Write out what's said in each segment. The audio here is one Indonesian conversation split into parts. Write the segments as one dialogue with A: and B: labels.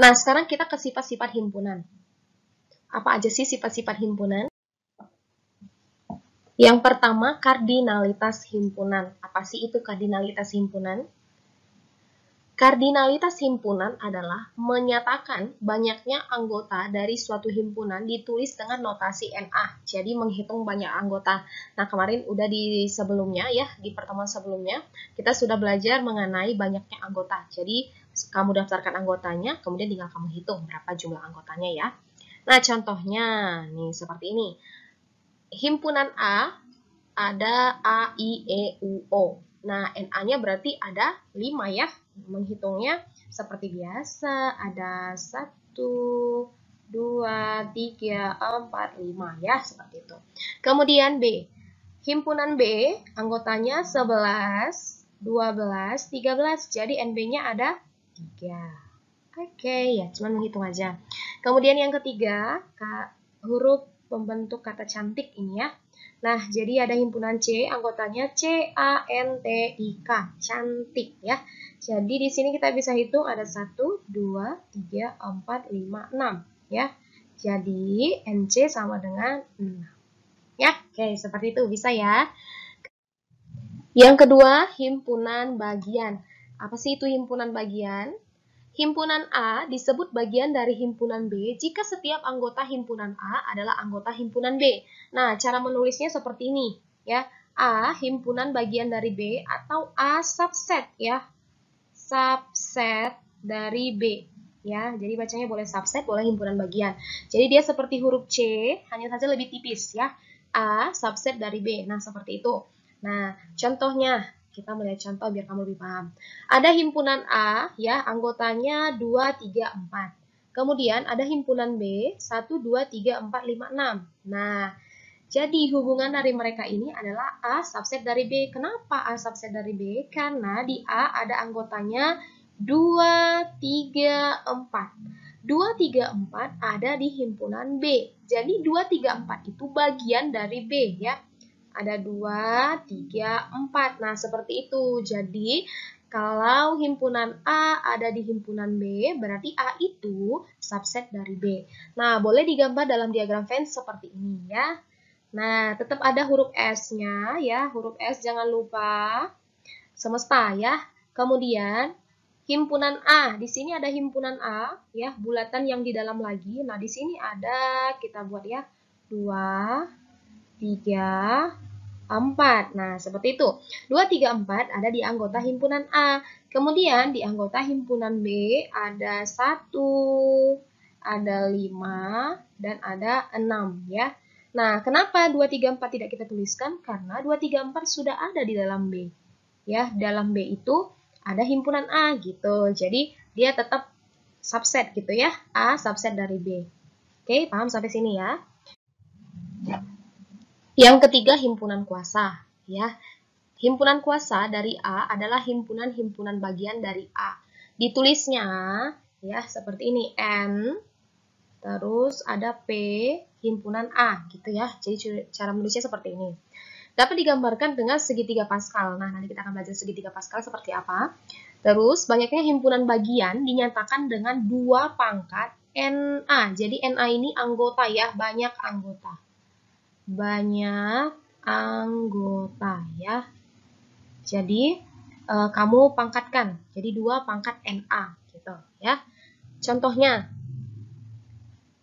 A: Nah, sekarang kita ke sifat-sifat himpunan. Apa aja sih sifat-sifat himpunan? Yang pertama, kardinalitas himpunan. Apa sih itu kardinalitas himpunan? Kardinalitas himpunan adalah menyatakan banyaknya anggota dari suatu himpunan ditulis dengan notasi NA. Jadi menghitung banyak anggota. Nah, kemarin udah di sebelumnya ya, di pertemuan sebelumnya, kita sudah belajar mengenai banyaknya anggota. Jadi, kamu daftarkan anggotanya, kemudian tinggal kamu hitung berapa jumlah anggotanya ya. Nah, contohnya nih seperti ini. Himpunan A ada A, I, E, U, O. Nah, NA-nya berarti ada 5 ya. Menghitungnya seperti biasa, ada 1, 2, 3, 4, 5 ya, seperti itu. Kemudian B. Himpunan B, anggotanya 11, 12, 13. Jadi NB-nya ada 3. Oke, ya, cuma menghitung aja. Kemudian yang ketiga, huruf pembentuk kata cantik ini ya. Nah, jadi ada himpunan C, anggotanya C-A-N-T-I-K, cantik ya. Jadi di sini kita bisa hitung ada 1, 2, 3, 4, 5, 6 ya. Jadi NC sama dengan 6. Ya, oke, seperti itu bisa ya. Yang kedua, himpunan bagian. Apa sih itu himpunan bagian? Himpunan A disebut bagian dari himpunan B jika setiap anggota himpunan A adalah anggota himpunan B. Nah, cara menulisnya seperti ini ya. A himpunan bagian dari B atau A subset ya. Subset dari B ya. Jadi bacanya boleh subset, boleh himpunan bagian. Jadi dia seperti huruf C, hanya saja lebih tipis ya. A subset dari B. Nah, seperti itu. Nah, contohnya kita melihat contoh biar kamu lebih paham. Ada himpunan A, ya, anggotanya 2, 3, 4. Kemudian ada himpunan B, 1, 2, 3, 4, 5, 6. Nah, jadi hubungan dari mereka ini adalah A subset dari B. Kenapa A subset dari B? Karena di A ada anggotanya 2, 3, 4. 2, 3, 4 ada di himpunan B. Jadi 2, 3, 4 itu bagian dari B ya. Ada 2, 3, 4. Nah, seperti itu. Jadi, kalau himpunan A ada di himpunan B, berarti A itu subset dari B. Nah, boleh digambar dalam diagram Venn seperti ini ya. Nah, tetap ada huruf S-nya ya. Huruf S jangan lupa. Semesta ya. Kemudian, himpunan A. Di sini ada himpunan A ya, bulatan yang di dalam lagi. Nah, di sini ada, kita buat ya, 2, 3, 4. Nah, seperti itu. 2, 3, 4 ada di anggota himpunan A. Kemudian di anggota himpunan B ada 1, ada 5, dan ada 6 ya. Nah, kenapa 2, 3, 4 tidak kita tuliskan? Karena 2, 3, 4 sudah ada di dalam B. Ya, dalam B itu ada himpunan A gitu. Jadi, dia tetap subset gitu ya. A subset dari B. Oke, paham sampai sini ya? Yang ketiga, himpunan kuasa. Ya, himpunan kuasa dari A adalah himpunan-himpunan bagian dari A. Ditulisnya ya seperti ini, N, terus ada P, himpunan A gitu ya. Jadi cara menulisnya seperti ini. Dapat digambarkan dengan segitiga Pascal. Nah, nanti kita akan belajar segitiga Pascal seperti apa. Terus, banyaknya himpunan bagian dinyatakan dengan 2 pangkat NA. Jadi, NA ini anggota ya, banyak anggota. Banyak anggota ya. Jadi, kamu pangkatkan. Jadi, 2 pangkat NA gitu ya. Contohnya,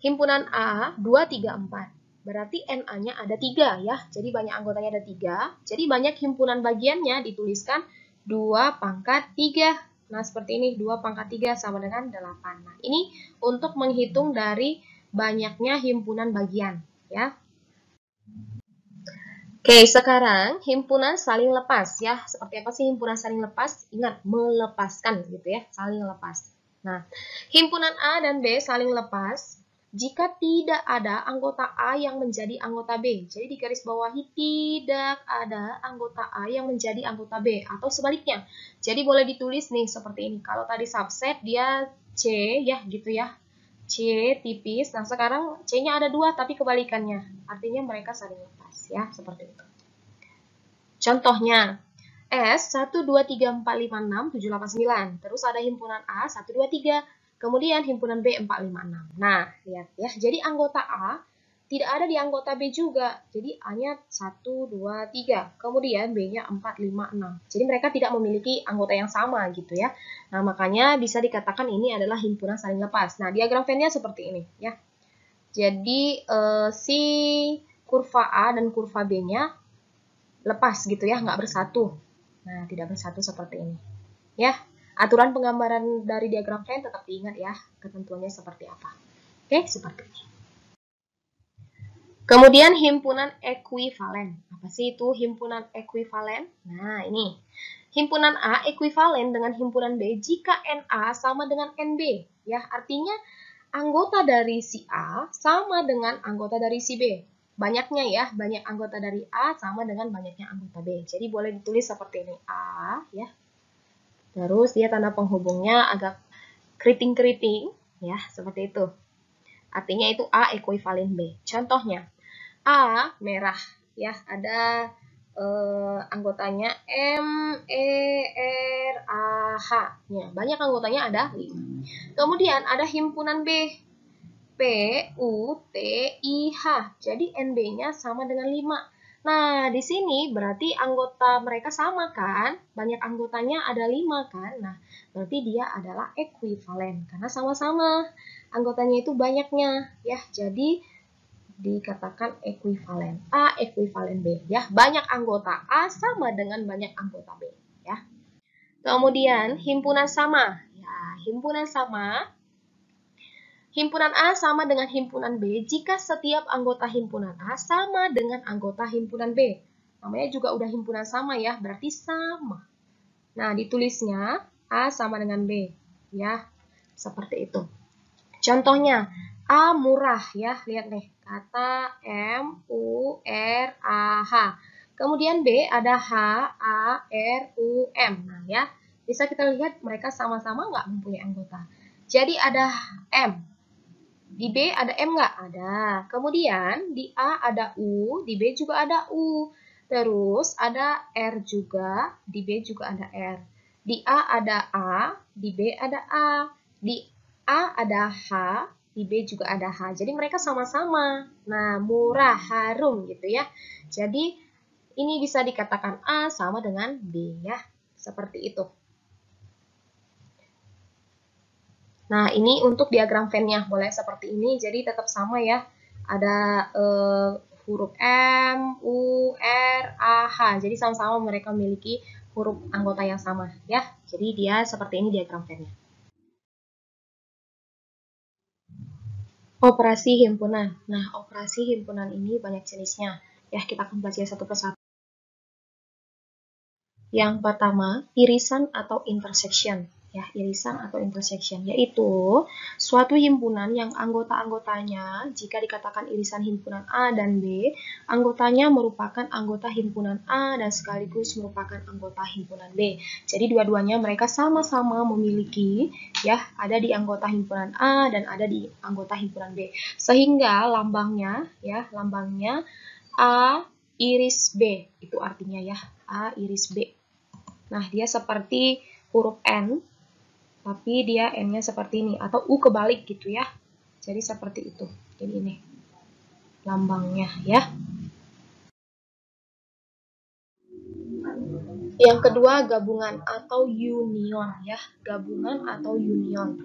A: himpunan A 2, 3, 4. Berarti NA-nya ada 3 ya. Jadi banyak anggotanya ada 3. Jadi banyak himpunan bagiannya dituliskan 2 pangkat 3. Nah, seperti ini. 2 pangkat 3 sama dengan 8. Nah, ini untuk menghitung dari banyaknya himpunan bagian ya. Oke, sekarang himpunan saling lepas ya. Seperti apa sih himpunan saling lepas? Ingat, melepaskan gitu ya. Saling lepas. Nah, himpunan A dan B saling lepas jika tidak ada anggota A yang menjadi anggota B. Jadi di garis bawahi tidak ada anggota A yang menjadi anggota B atau sebaliknya. Jadi boleh ditulis nih seperti ini. Kalau tadi subset dia C ya gitu ya. C tipis. Nah, sekarang C-nya ada 2 tapi kebalikannya. Artinya mereka saling lepas ya, seperti itu. Contohnya S 1, 2, 3, 4, 5, 6, 7, 8, 9. Terus ada himpunan A 1, 2, 3. Kemudian himpunan B 456. Nah, lihat ya. Jadi anggota A tidak ada di anggota B juga. Jadi A-nya 1, 2, 3. Kemudian B-nya 4, 5, 6. Jadi mereka tidak memiliki anggota yang sama gitu ya. Nah, makanya bisa dikatakan ini adalah himpunan saling lepas. Nah, diagram Venn-nya seperti ini ya. Jadi si kurva A dan kurva B-nya lepas gitu ya, nggak bersatu. Nah, tidak bersatu seperti ini. Ya, aturan penggambaran dari diagram Venn tetap diingat ya, ketentuannya seperti apa. Oke, seperti ini. Kemudian himpunan ekuivalen. Apa sih itu himpunan ekuivalen? Nah, ini. Himpunan A ekuivalen dengan himpunan B jika NA sama dengan NB. Ya, artinya anggota dari si A sama dengan anggota dari si B. Banyaknya ya, banyak anggota dari A sama dengan banyaknya anggota B. Jadi boleh ditulis seperti ini. A, ya. Terus dia tanda penghubungnya agak keriting-keriting, ya, seperti itu. Artinya itu A ekuivalen B. Contohnya, A merah, ya, ada anggotanya M, E, R, A, H. Ya, banyak anggotanya ada 5. Kemudian ada himpunan B, P, U, T, I, H. Jadi NB-nya sama dengan 5. Nah, di sini berarti anggota mereka sama kan? Banyak anggotanya ada 5 kan? Nah, berarti dia adalah ekuivalen karena sama-sama anggotanya itu banyaknya ya. Jadi dikatakan ekuivalen. A ekuivalen B ya. Banyak anggota A sama dengan banyak anggota B ya. Kemudian himpunan sama. Ya, himpunan sama. Himpunan A sama dengan himpunan B jika setiap anggota himpunan A sama dengan anggota himpunan B. Namanya juga udah himpunan sama ya, berarti sama. Nah, ditulisnya A sama dengan B. Ya, seperti itu. Contohnya, A murah ya, lihat nih. Kata M, U, R, A, H. Kemudian B ada H, A, R, U, M. Nah ya, bisa kita lihat mereka sama-sama nggak mempunyai anggota. Jadi ada M. Di B ada M nggak? Ada. Kemudian di A ada U, di B juga ada U. Terus ada R juga, di B juga ada R. Di A ada A, di B ada A. Di A ada H, di B juga ada H. Jadi mereka sama-sama. Nah, murah, harum gitu ya. Jadi ini bisa dikatakan A sama dengan B ya. Seperti itu. Nah, ini untuk diagram Venn-nya. Boleh seperti ini, jadi tetap sama ya. Ada huruf M, U, R, A, H. Jadi sama-sama mereka memiliki huruf anggota yang sama ya. Jadi dia seperti ini diagram Venn-nya. Operasi himpunan. Nah, operasi himpunan ini banyak jenisnya. Ya, kita akan belajar satu persatu. Yang pertama, irisan atau intersection. Ya, irisan atau intersection, yaitu suatu himpunan yang anggota-anggotanya, jika dikatakan irisan himpunan A dan B, anggotanya merupakan anggota himpunan A dan sekaligus merupakan anggota himpunan B. Jadi dua-duanya mereka sama-sama memiliki, ya, ada di anggota himpunan A dan ada di anggota himpunan B. Sehingga lambangnya, ya, lambangnya A iris B, itu artinya ya, A iris B. Nah, dia seperti huruf N, tapi dia N-nya seperti ini, atau U kebalik gitu ya. Jadi seperti itu. Jadi ini lambangnya ya. Yang kedua, gabungan atau union ya. Gabungan atau union.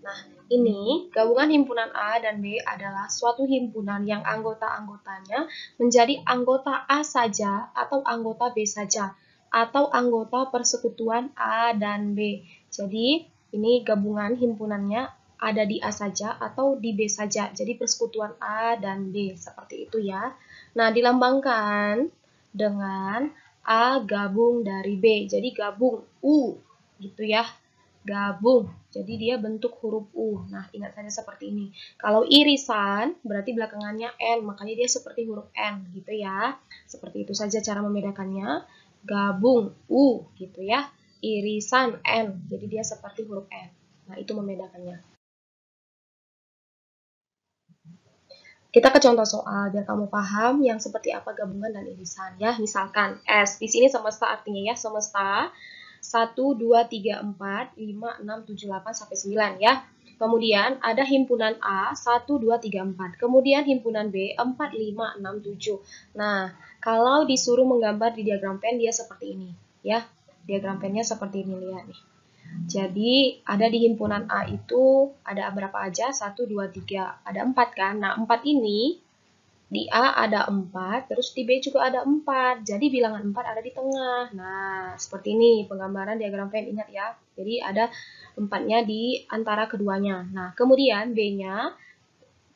A: Nah, ini gabungan himpunan A dan B adalah suatu himpunan yang anggota-anggotanya menjadi anggota A saja atau anggota B saja, atau anggota persekutuan A dan B. Jadi, ini gabungan himpunannya ada di A saja atau di B saja. Jadi persekutuan A dan B seperti itu ya. Nah, dilambangkan dengan A gabung dari B. Jadi gabung U gitu ya. Gabung. Jadi dia bentuk huruf U. Nah, ingat saja seperti ini. Kalau irisan berarti belakangnya N, makanya dia seperti huruf N gitu ya. Seperti itu saja cara membedakannya. Gabung U gitu ya. Irisan N, jadi dia seperti huruf N. Nah, itu membedakannya. Kita ke contoh soal biar kamu paham yang seperti apa gabungan dan irisan ya. Misalkan S, di sini semesta artinya ya, semesta 1, 2, 3, 4, 5, 6, 7, 8, sampai 9 ya. Kemudian ada himpunan A 1, 2, 3, 4. Kemudian himpunan B 4, 5, 6, 7. Nah, kalau disuruh menggambar di diagram pen dia seperti ini, ya. Diagram pennya seperti ini, lihat nih. Jadi, ada di himpunan A itu ada berapa aja? 1, 2, 3. Ada 4 kan? Nah, 4 ini di A ada 4, terus di B juga ada 4. Jadi bilangan 4 ada di tengah. Nah, seperti ini penggambaran diagram pen, ingat ya. Jadi ada 4-nya di antara keduanya. Nah, kemudian B-nya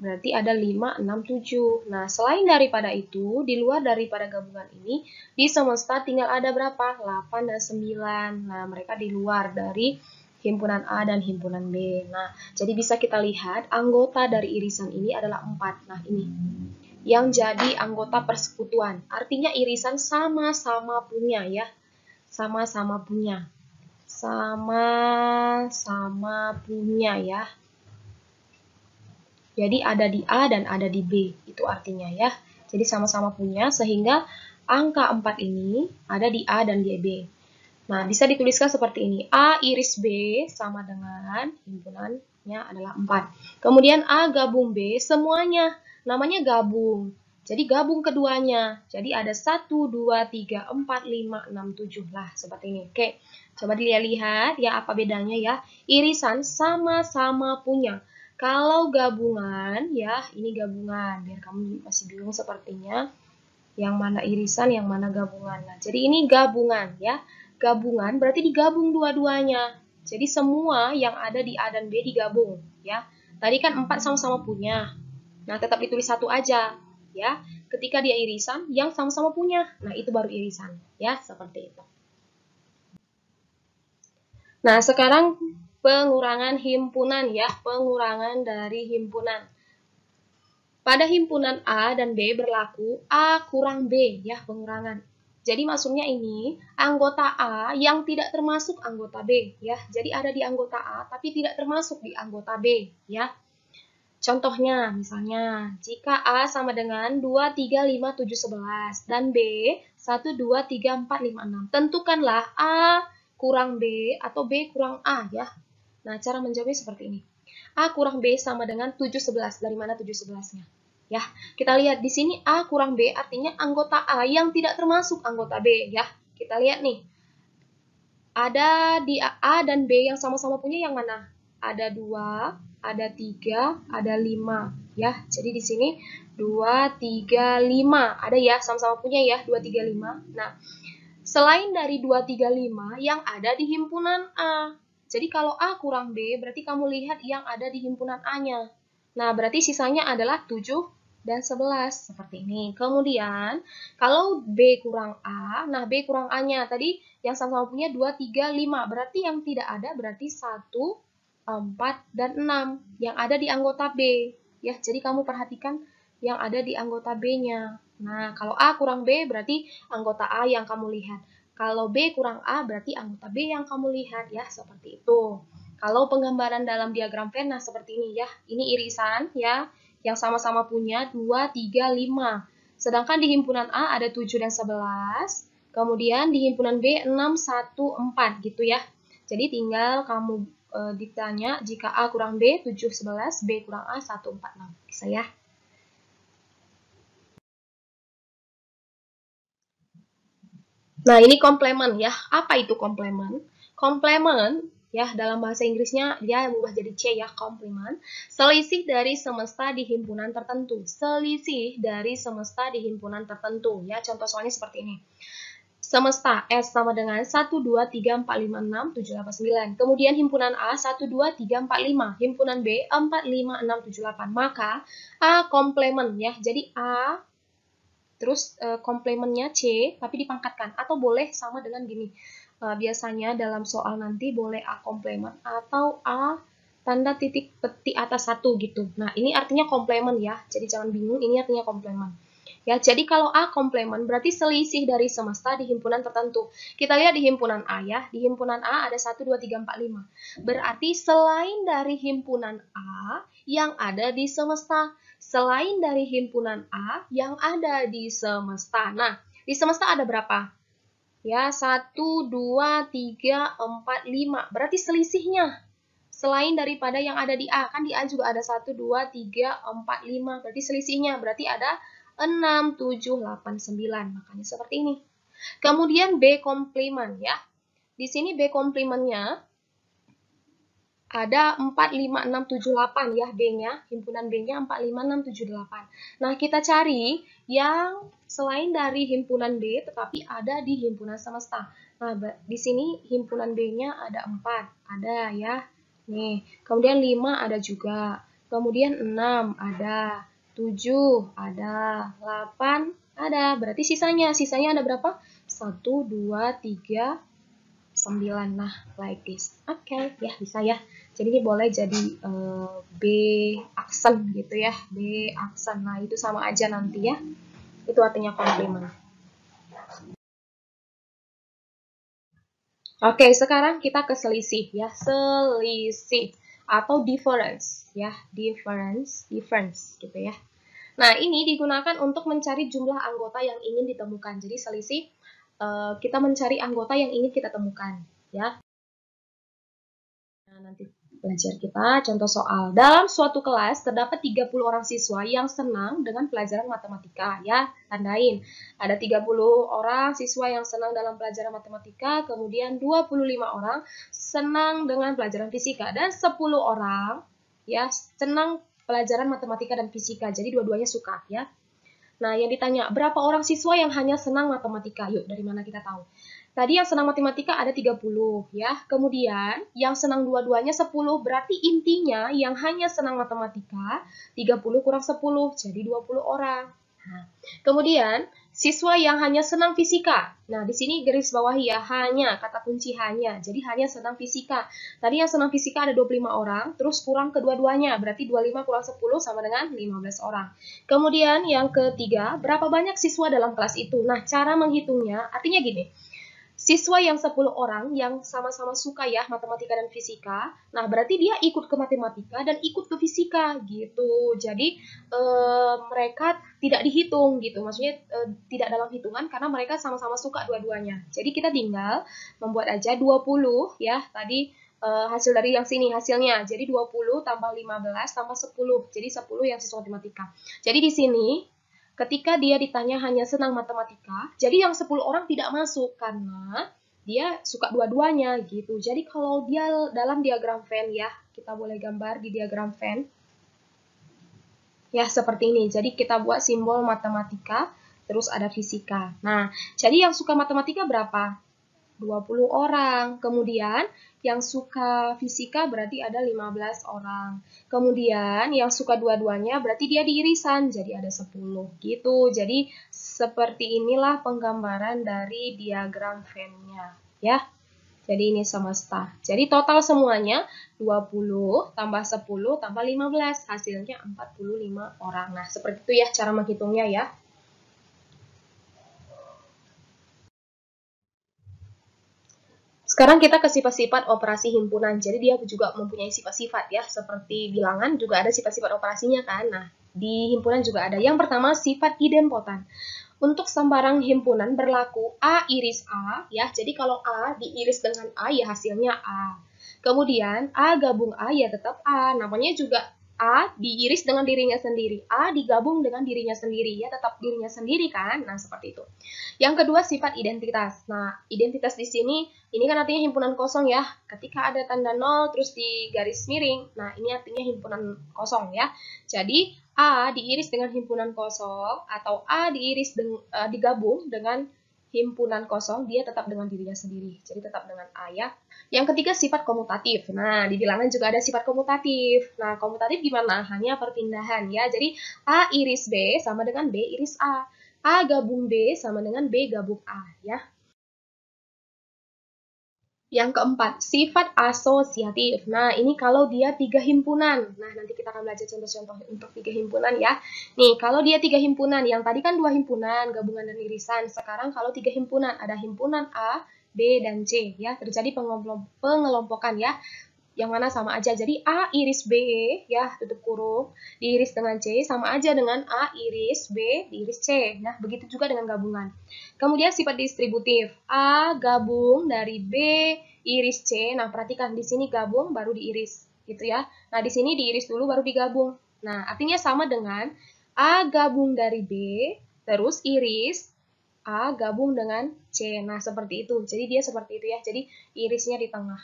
A: berarti ada 5, 6, 7. Nah, selain daripada itu, di luar daripada gabungan ini, di semesta tinggal ada berapa? 8 dan 9. Nah, mereka di luar dari himpunan A dan himpunan B. Nah, jadi bisa kita lihat anggota dari irisan ini adalah 4. Nah, ini yang jadi anggota persekutuan. Artinya irisan sama-sama punya ya. Sama-sama punya. Sama-sama punya ya. Jadi ada di A dan ada di B. Itu artinya ya. Jadi sama-sama punya sehingga angka 4 ini ada di A dan di B. Nah, bisa dituliskan seperti ini. A iris B sama dengan himpunannya adalah 4. Kemudian A gabung B semuanya. Namanya gabung. Jadi gabung keduanya. Jadi ada 1, 2, 3, 4, 5, 6, 7 lah. Seperti ini. Oke, coba dilihat ya apa bedanya ya. Irisan sama-sama punya. Kalau gabungan ya, ini gabungan. Biar kamu masih bingung sepertinya. Yang mana irisan, yang mana gabungan. Nah, jadi ini gabungan ya. Gabungan berarti digabung dua-duanya. Jadi semua yang ada di A dan B digabung ya. Tadi kan 4 sama-sama punya. Nah, tetap ditulis satu aja ya. Ketika dia irisan yang sama-sama punya. Nah, itu baru irisan ya, seperti itu. Nah, sekarang pengurangan himpunan ya, pengurangan dari himpunan. Pada himpunan A dan B berlaku A kurang B ya, pengurangan. Jadi maksudnya ini anggota A yang tidak termasuk anggota B ya. Jadi ada di anggota A tapi tidak termasuk di anggota B ya. Contohnya misalnya jika A sama dengan 2, 3, 5, 7, 11 dan B 1, 2, 3, 4, 5, 6. Tentukanlah A kurang B atau B kurang A ya. Nah, cara menjawabnya seperti ini. A kurang B sama dengan 7, 11. Dari mana 7, 11-nya? Ya, kita lihat di sini A kurang B artinya anggota A yang tidak termasuk anggota B ya. Kita lihat nih. Ada di A dan B yang sama-sama punya yang mana? Ada 2, ada 3, ada 5 ya. Jadi di sini 2, 3, 5. Ada ya, sama-sama punya ya 2, 3, 5. Nah, selain dari 2, 3, 5 yang ada di himpunan A. Jadi kalau A kurang B berarti kamu lihat yang ada di himpunan A-nya. Nah, berarti sisanya adalah 7 dan 11 seperti ini. Kemudian kalau B kurang A, nah B kurang A-nya tadi yang sama-sama punya 2, 3, 5. Berarti yang tidak ada berarti 1, 4, dan 6 yang ada di anggota B. Ya, jadi kamu perhatikan yang ada di anggota B-nya. Nah, kalau A kurang B berarti anggota A yang kamu lihat. Kalau B kurang A berarti anggota B yang kamu lihat ya, seperti itu. Kalau penggambaran dalam diagram Venn, nah seperti ini ya. Ini irisan ya, yang sama-sama punya 2, 3, 5. Sedangkan di himpunan A ada 7 dan 11. Kemudian di himpunan B 6, 1, 4 gitu ya. Jadi tinggal kamu ditanya jika A kurang B 7, 11, B kurang A 1, 4, 6. Bisa ya? Nah, ini komplement ya. Apa itu komplement? Komplement ya dalam bahasa Inggrisnya dia berubah jadi C ya, komplement. Selisih dari semesta di himpunan tertentu. Selisih dari semesta di himpunan tertentu ya. Contoh soalnya seperti ini. Semesta S sama dengan 1, 2, 3, 4, 5, 6, 7, 8, 9. Kemudian himpunan A 1, 2, 3, 4, 5. Himpunan B 4, 5, 6, 7, 8. Maka A komplement ya. Jadi A terus komplementnya C tapi dipangkatkan atau boleh sama dengan gini. Biasanya dalam soal nanti boleh A komplement atau A tanda titik peti atas 1 gitu. Nah, ini artinya komplement ya. Jadi jangan bingung, ini artinya komplement. Ya, jadi kalau A komplement berarti selisih dari semesta di himpunan tertentu. Kita lihat di himpunan A ya. Di himpunan A ada 1, 2, 3, 4, 5. Berarti selain dari himpunan A yang ada di semesta. Selain dari himpunan A yang ada di semesta. Nah, di semesta ada berapa? Ya, 1, 2, 3, 4, 5. Berarti selisihnya selain daripada yang ada di A. Kan di A juga ada 1, 2, 3, 4, 5. Berarti selisihnya berarti ada 6, 7, 8, 9. Makanya seperti ini. Kemudian B komplement ya. Di sini B komplementnya ada 4, 5, 6, 7, 8 ya B-nya. Himpunan B-nya 4, 5, 6, 7, 8. Nah, kita cari yang selain dari himpunan B tetapi ada di himpunan semesta. Nah, di sini himpunan B-nya ada 4. Ada ya. Nih, kemudian 5 ada juga. Kemudian 6 ada. 7 ada. 8 ada. Berarti sisanya ada berapa? 1, 2, 3, 9. Nah, like this. Oke, ya bisa ya. Jadi ini boleh jadi B aksen gitu ya. B aksen. Nah, itu sama aja nanti ya. Itu artinya komplement. Oke, sekarang kita ke selisih ya. Selisih atau difference ya. Difference gitu ya. Nah, ini digunakan untuk mencari jumlah anggota yang ingin ditemukan. Jadi selisih kita mencari anggota yang ingin kita temukan ya. Nah, nanti belajar kita contoh soal. Dalam suatu kelas terdapat 30 orang siswa yang senang dengan pelajaran matematika ya. Tandain. Ada 30 orang siswa yang senang dalam pelajaran matematika, kemudian 25 orang senang dengan pelajaran fisika dan 10 orang ya senang pelajaran matematika dan fisika. Jadi dua-duanya suka ya. Nah, yang ditanya, berapa orang siswa yang hanya senang matematika? Yuk, dari mana kita tahu? Tadi yang senang matematika ada 30 ya. Kemudian yang senang dua-duanya 10. Berarti intinya yang hanya senang matematika 30 kurang 10. Jadi 20 orang. Nah, kemudian siswa yang hanya senang fisika. Nah, di sini garis bawahi ya, hanya, kata kunci hanya. Jadi hanya senang fisika. Tadi yang senang fisika ada 25 orang, terus kurang kedua-duanya. Berarti 25 kurang 10 sama dengan 15 orang. Kemudian yang ketiga, berapa banyak siswa dalam kelas itu? Nah, cara menghitungnya artinya gini. Siswa yang 10 orang yang sama-sama suka ya matematika dan fisika, nah berarti dia ikut ke matematika dan ikut ke fisika gitu. Jadi mereka tidak dihitung gitu, maksudnya tidak dalam hitungan karena mereka sama-sama suka dua-duanya. Jadi kita tinggal membuat aja 20 ya, tadi hasil dari yang sini hasilnya. Jadi 20 tambah 15 tambah 10, jadi 10 yang siswa matematika. Jadi di sini ketika dia ditanya hanya senang matematika, jadi yang 10 orang tidak masuk karena dia suka dua-duanya gitu. Jadi kalau dia dalam diagram Venn ya, kita boleh gambar di diagram Venn. Ya, seperti ini. Jadi kita buat simbol matematika, terus ada fisika. Nah, jadi yang suka matematika berapa? 20 orang. Kemudian yang suka fisika berarti ada 15 orang. Kemudian yang suka dua-duanya berarti dia di irisan, jadi ada 10 gitu. Jadi seperti inilah penggambaran dari diagram Venn-nya ya. Jadi ini semesta. Jadi total semuanya 20 tambah 10 tambah 15, hasilnya 45 orang. Nah, seperti itu ya cara menghitungnya ya. Sekarang kita ke sifat-sifat operasi himpunan. Jadi dia juga mempunyai sifat-sifat ya, seperti bilangan juga ada sifat-sifat operasinya kan. Nah, di himpunan juga ada. Yang pertama sifat idempotan. Untuk sembarang himpunan berlaku A iris A ya. Jadi kalau A diiris dengan A ya hasilnya A. Kemudian A gabung A ya tetap A. Namanya juga A diiris dengan dirinya sendiri. A digabung dengan dirinya sendiri ya, tetap dirinya sendiri kan. Nah, seperti itu. Yang kedua sifat identitas. Nah, identitas di sini ini kan artinya himpunan kosong ya. Ketika ada tanda nol terus di garis miring. Nah, ini artinya himpunan kosong ya. Jadi A diiris dengan himpunan kosong atau A digabung dengan himpunan kosong, dia tetap dengan dirinya sendiri. Jadi tetap dengan A ya. Yang ketiga sifat komutatif. Nah, di bilangan juga ada sifat komutatif. Nah, komutatif gimana? Hanya perpindahan ya. Jadi A iris B sama dengan B iris A. A gabung B sama dengan B gabung A ya. Yang keempat, sifat asosiatif. Nah, ini kalau dia 3 himpunan. Nah, nanti kita akan belajar contoh-contoh untuk 3 himpunan ya. Nih, kalau dia 3 himpunan, yang tadi kan 2 himpunan, gabungan dan irisan. Sekarang kalau 3 himpunan, ada himpunan A, B, dan C ya. Terjadi pengelompokan ya. Yang mana sama aja. Jadi A iris B ya, tutup kurung, diiris dengan C sama aja dengan A iris B diiris C. Nah, begitu juga dengan gabungan. Kemudian sifat distributif. A gabung dari B iris C. Nah, perhatikan di sini gabung baru diiris. gitu ya. Nah, di sini diiris dulu baru digabung. Nah, artinya sama dengan A gabung dari B, terus iris A gabung dengan C. Nah, seperti itu. Jadi dia seperti itu ya. Jadi irisnya di tengah.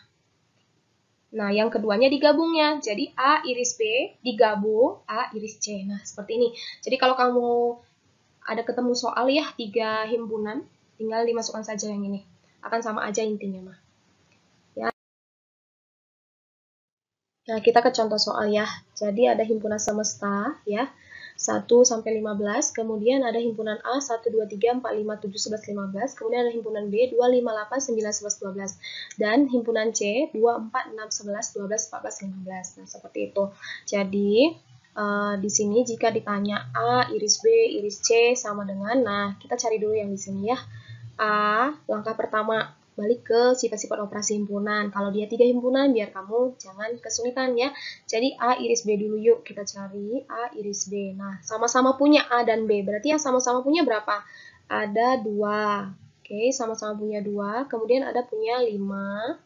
A: Nah, yang keduanya digabungnya. Jadi A iris B digabung A iris C. Nah, seperti ini. Jadi kalau kamu ada ketemu soal ya 3 himpunan, tinggal dimasukkan saja yang ini. Akan sama aja intinya mah. Ya. Nah, kita ke contoh soal ya. Jadi ada himpunan semesta ya. 1 sampai 15, kemudian ada himpunan A 1 2 3 4 5 7 11 15, kemudian ada himpunan B 2 5 8 9 11 12 dan himpunan C 2 4 6 11 12 14 15. Nah, seperti itu. Jadi di sini jika ditanya A iris B iris C sama dengan, nah kita cari dulu yang di sini ya. A, langkah pertama balik ke sifat-sifat operasi himpunan. Kalau dia 3 himpunan, biar kamu jangan kesulitan ya. Jadi A iris B dulu yuk, kita cari A iris B. Nah, sama-sama punya A dan B, berarti yang sama-sama punya berapa? Ada 2. Oke, sama-sama punya 2, kemudian ada punya 5,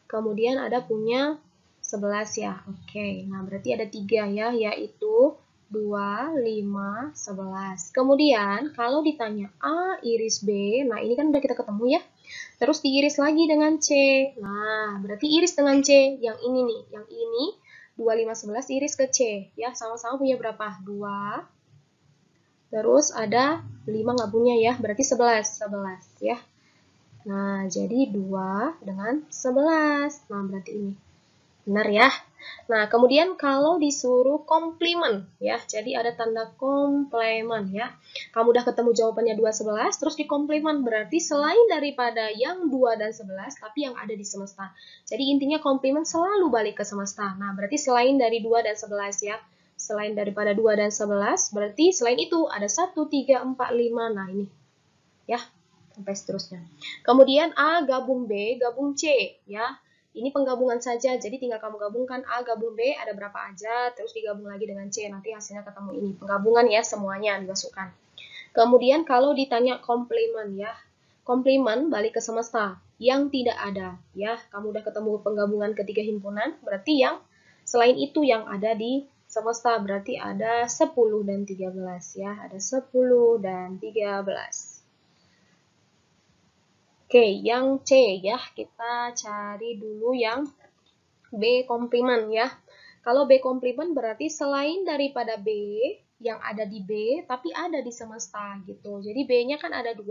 A: kemudian ada punya 11 ya. Oke, nah berarti ada 3 ya, yaitu 2, 5, 11. Kemudian kalau ditanya A iris B, nah ini kan udah kita ketemu ya. Terus diiris lagi dengan C. Nah, berarti iris dengan C. Yang ini nih, yang ini 2, 5, 11 iris ke C. Ya, sama-sama punya berapa? 2. Terus ada 5 nggak punya ya, berarti 11. 11 ya. Nah, jadi 2 dengan 11. Nah, berarti ini. Benar ya. Nah, kemudian kalau disuruh komplement ya, jadi ada tanda komplement ya. Kamu udah ketemu jawabannya 2, 11, terus dikomplement berarti selain daripada yang 2 dan 11, tapi yang ada di semesta. Jadi intinya komplement selalu balik ke semesta. Nah, berarti selain dari 2 dan 11 ya. Selain daripada 2 dan 11, berarti selain itu ada 1, 3, 4, 5. Nah, ini ya, sampai seterusnya. Kemudian A gabung B, gabung C ya. Ini penggabungan saja, jadi tinggal kamu gabungkan A gabung B ada berapa aja, terus digabung lagi dengan C, nanti hasilnya ketemu ini. Penggabungan ya, semuanya dimasukkan. Kemudian kalau ditanya komplement ya, komplement balik ke semesta, yang tidak ada ya. Kamu udah ketemu penggabungan ketiga himpunan, berarti yang selain itu yang ada di semesta, berarti ada 10 dan 13 ya, ada 10 dan 13. Oke, yang C ya, kita cari dulu yang B komplement ya. Kalau B komplement berarti selain daripada B yang ada di B, tapi ada di semesta gitu. Jadi B-nya kan ada 2.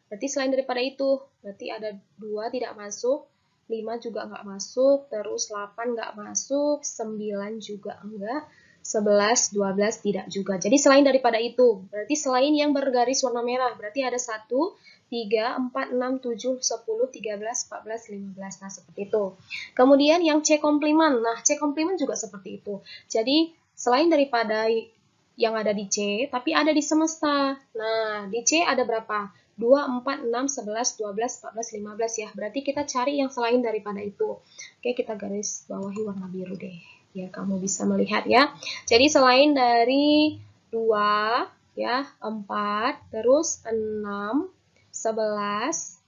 A: Berarti selain daripada itu, berarti ada 2 tidak masuk, 5 juga nggak masuk, terus 8 nggak masuk, 9 juga enggak, 11, 12 tidak juga. Jadi selain daripada itu, berarti selain yang bergaris warna merah, berarti ada 1, 3, 4, 6, 7, 10, 13, 14, 15. Nah, seperti itu. Kemudian yang C komplement. Nah, C komplement juga seperti itu. Jadi, selain daripada yang ada di C, tapi ada di semesta. Nah, di C ada berapa? 2, 4, 6, 11, 12, 14, 15 ya. Berarti kita cari yang selain daripada itu. Oke, kita garis bawahi warna biru deh. Biar kamu bisa melihat ya. Jadi, selain dari 2, ya, 4, terus 6, 11,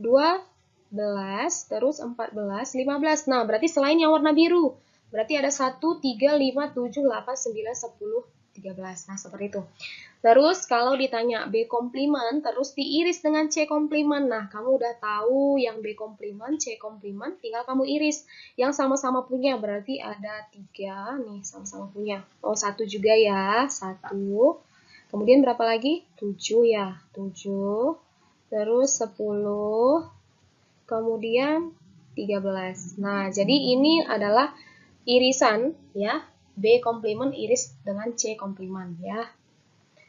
A: 12, terus 14, 15. Nah, berarti selain yang warna biru. Berarti ada 1, 3, 5, 7, 8, 9, 10, 13. Nah, seperti itu. Terus kalau ditanya B komplement, terus diiris dengan C komplement. Nah, kamu udah tahu yang B komplement, C komplement, tinggal kamu iris. Yang sama-sama punya, berarti ada 3 nih, sama-sama punya. Oh, 1 juga ya, 1. Kemudian berapa lagi? 7 ya, 7. Terus 10, kemudian 13. Nah, jadi ini adalah irisan ya, B komplement iris dengan C komplement ya.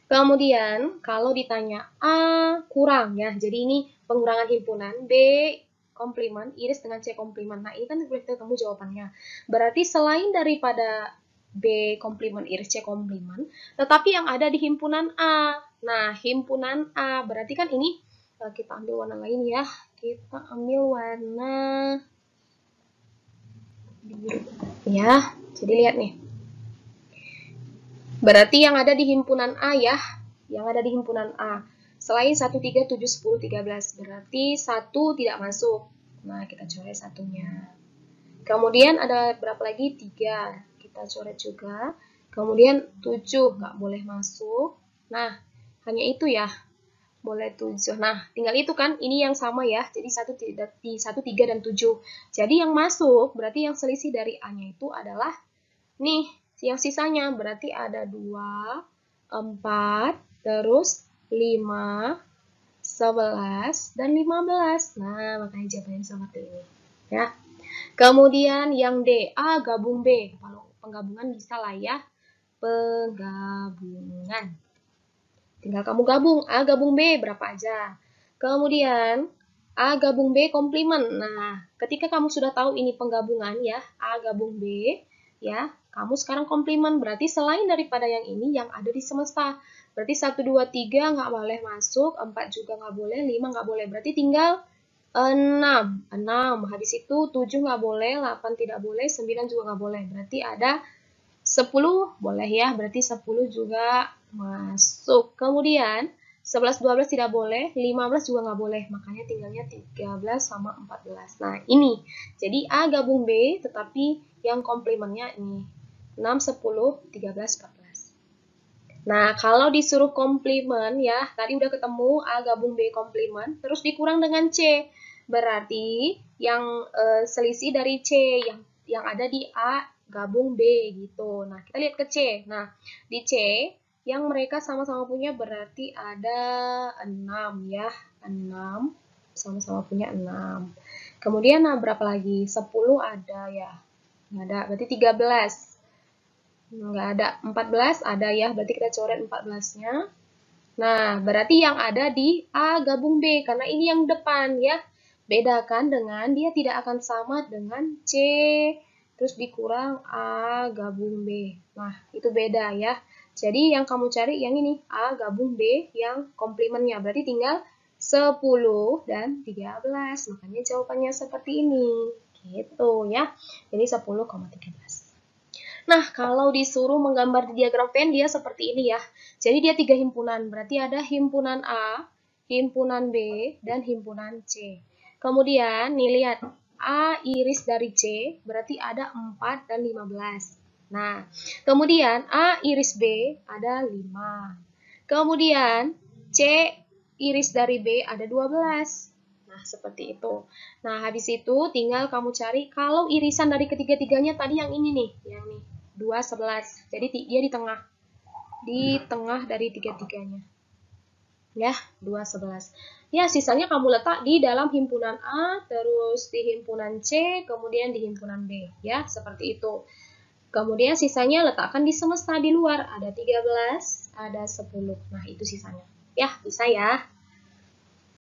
A: Kemudian kalau ditanya A kurang ya, jadi ini pengurangan himpunan, B komplement iris dengan C komplement. Nah, ini kan sudah ketemu jawabannya. Berarti selain daripada B komplement iris C komplement, tetapi yang ada di himpunan A. Nah, himpunan A berarti kan ini kita ambil warna lain ya. Kita ambil warna biru ya. Jadi lihat nih. Berarti yang ada di himpunan A ya. Yang ada di himpunan A. Selain 1, 3, 7, 10, 13. Berarti 1 tidak masuk. Nah, kita coret satunya. Kemudian ada berapa lagi? 3. Kita coret juga. Kemudian 7 nggak boleh masuk. Nah, hanya itu ya. Boleh 7. Nah, tinggal itu kan. Ini yang sama ya. Jadi 1, 3, dan 7. Jadi yang masuk, berarti yang selisih dari A-nya itu adalah nih, yang sisanya. Berarti ada 2, 4, terus 5, 11, dan 15. Nah, makanya jawabannya seperti ini. Ya. Kemudian yang D, A gabung B. Kalau penggabungan bisa lah ya. Penggabungan. Tinggal kamu gabung. A gabung B berapa aja. Kemudian A gabung B komplement. Nah, ketika kamu sudah tahu ini penggabungan ya, A gabung B, ya, kamu sekarang komplement. Berarti selain daripada yang ini, yang ada di semesta. Berarti 1, 2, 3 nggak boleh masuk, 4 juga nggak boleh, 5 nggak boleh. Berarti tinggal 6. Habis itu 7 nggak boleh, 8 tidak boleh, 9 juga nggak boleh. Berarti ada 10 boleh ya, berarti 10 juga masuk. Kemudian 11, 12 tidak boleh, 15 juga nggak boleh. Makanya tinggalnya 13 sama 14. Nah, ini. Jadi A gabung B, tetapi yang komplementnya ini. 6, 10, 13, 14. Nah, kalau disuruh komplement ya, tadi udah ketemu A gabung B komplement, terus dikurang dengan C. Berarti yang selisih dari C yang ada di A gabung B gitu. Nah, kita lihat ke C. Nah, di C yang mereka sama-sama punya berarti ada 6 ya. 6 sama-sama punya 6. Kemudian nah berapa lagi? 10 ada ya. Nggak ada, berarti 13. Nggak ada. 14 ada ya, berarti kita coret 14-nya. Nah, berarti yang ada di A gabung B, karena ini yang depan ya. Bedakan dengan dia tidak akan sama dengan C, terus dikurang A gabung B. Nah, itu beda ya. Jadi yang kamu cari yang ini, A gabung B yang komplementnya. Berarti tinggal 10 dan 13. Makanya jawabannya seperti ini. Gitu ya. Jadi 10,13. Nah, kalau disuruh menggambar di diagram Venn, dia seperti ini ya. Jadi dia 3 himpunan. Berarti ada himpunan A, himpunan B, dan himpunan C. Kemudian, nih lihat. A iris dari C, berarti ada 4 dan 15. Nah, kemudian A iris B ada 5. Kemudian, C iris dari B ada 12. Nah, seperti itu. Nah, habis itu tinggal kamu cari kalau irisan dari ketiga-tiganya tadi yang ini nih, yang nih. 2, 11. Jadi dia di tengah. Di tengah dari tiga-tiganya. Ya, 2, 11. Ya, sisanya kamu letak di dalam himpunan A, terus di himpunan C, kemudian di himpunan B. Ya, seperti itu. Kemudian sisanya letakkan di semesta di luar. Ada 13, ada 10. Nah, itu sisanya. Ya, bisa ya.